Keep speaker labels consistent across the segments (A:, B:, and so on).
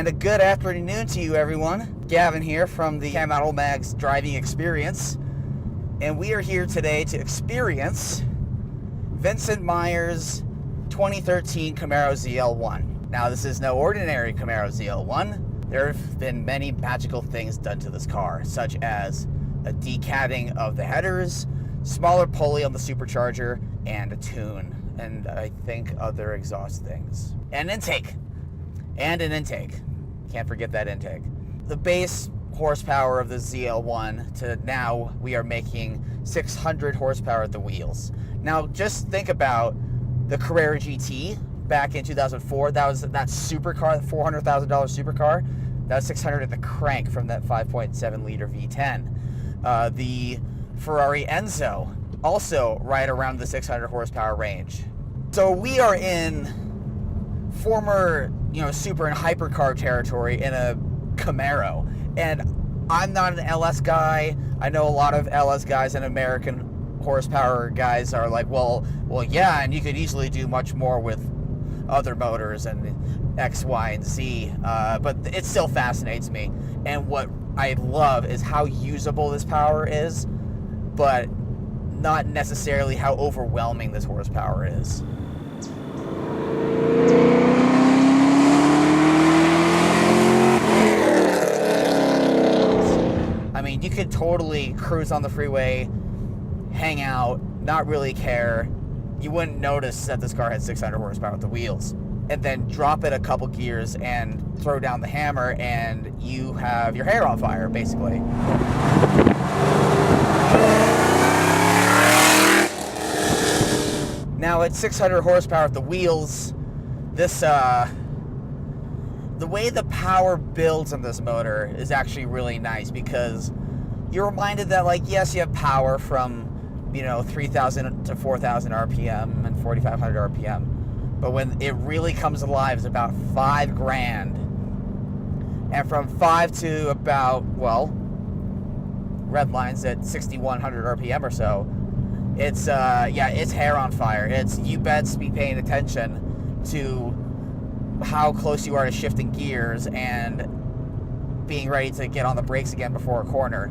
A: And a good afternoon to you, everyone. Gavin here from the CAMautoMag's driving experience. And we are here today to experience Vincent Meyer's 2013 Camaro ZL1. Now, this is no ordinary Camaro ZL1. There have been many magical things done to this car, such as a decatting of the headers, smaller pulley on the supercharger, and a tune, and I think other exhaust things. And intake. And an intake. Can't forget that intake. The base horsepower of the ZL1 to now we are making 600 horsepower at the wheels. Now just think about the Carrera GT back in 2004. That was that supercar, the $400,000 supercar. That was 600 at the crank from that 5.7 liter V10. The Ferrari Enzo, also right around the 600 horsepower range. So we are in former, super and hypercar territory in a Camaro. And I'm not an LS guy. I know a lot of LS guys and American horsepower guys are like, well, yeah, and you could easily do much more with other motors and X, Y, and Z. But it still fascinates me. And what I love is how usable this power is, but not necessarily how overwhelming this horsepower is. I mean, you could totally cruise on the freeway, hang out, not really care. You wouldn't notice that this car had 600 horsepower at the wheels. And then drop it a couple gears and throw down the hammer and you have your hair on fire, basically. Now at 600 horsepower at the wheels, this the way the power builds on this motor is actually really nice, because you're reminded that, like, yes, you have power from 3,000 to 4,000 RPM and 4,500 RPM, but when it really comes alive, it's about $5,000, and from 5 to about, well, red lines at 6,100 RPM or so, it's it's hair on fire. It's, you best be paying attention to how close you are to shifting gears and being ready to get on the brakes again before a corner.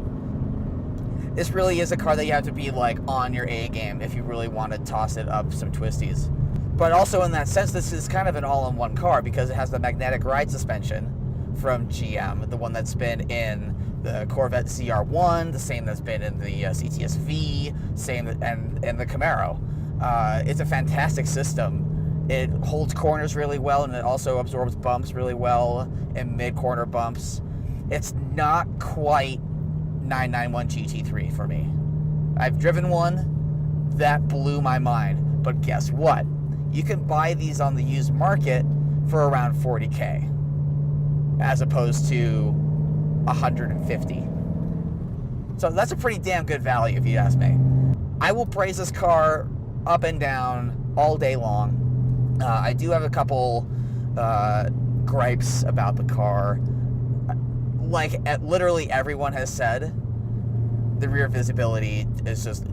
A: This really is a car that you have to be like on your A game if you really want to toss it up some twisties. But also in that sense, this is kind of an all-in-one car because it has the magnetic ride suspension from GM, the one that's been in the Corvette ZR1, the same that's been in the CTS-V, same and the Camaro. It's a fantastic system. It holds corners really well, and it also absorbs bumps really well and mid-corner bumps. It's not quite 991 GT3 for me. I've driven one that blew my mind, but guess what? You can buy these on the used market for around $40K, as opposed to $150. So that's a pretty damn good value if you ask me. I will praise this car up and down all day long. I do have a couple gripes about the car. Like literally everyone has said, the rear visibility is just,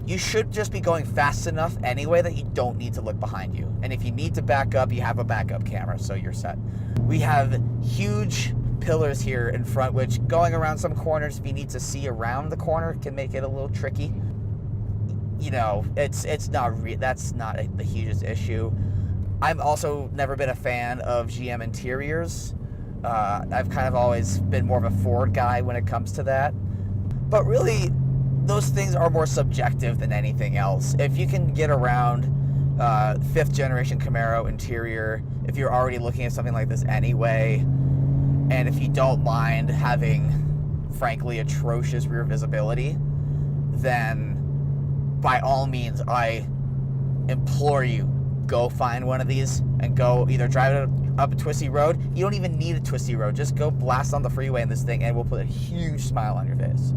A: you should just be going fast enough anyway that you don't need to look behind you. And if you need to back up, you have a backup camera, so you're set. We have huge pillars here in front, which going around some corners, if you need to see around the corner, can make it a little tricky. It's not that's not the hugest issue. I've also never been a fan of GM interiors. I've kind of always been more of a Ford guy when it comes to that. But really, those things are more subjective than anything else. If you can get around 5th generation Camaro interior, if you're already looking at something like this anyway, and if you don't mind having, frankly, atrocious rear visibility, then by all means, I implore you, go find one of these and go either drive it up a twisty road. You don't even need a twisty road. Just go blast on the freeway in this thing and we'll put a huge smile on your face.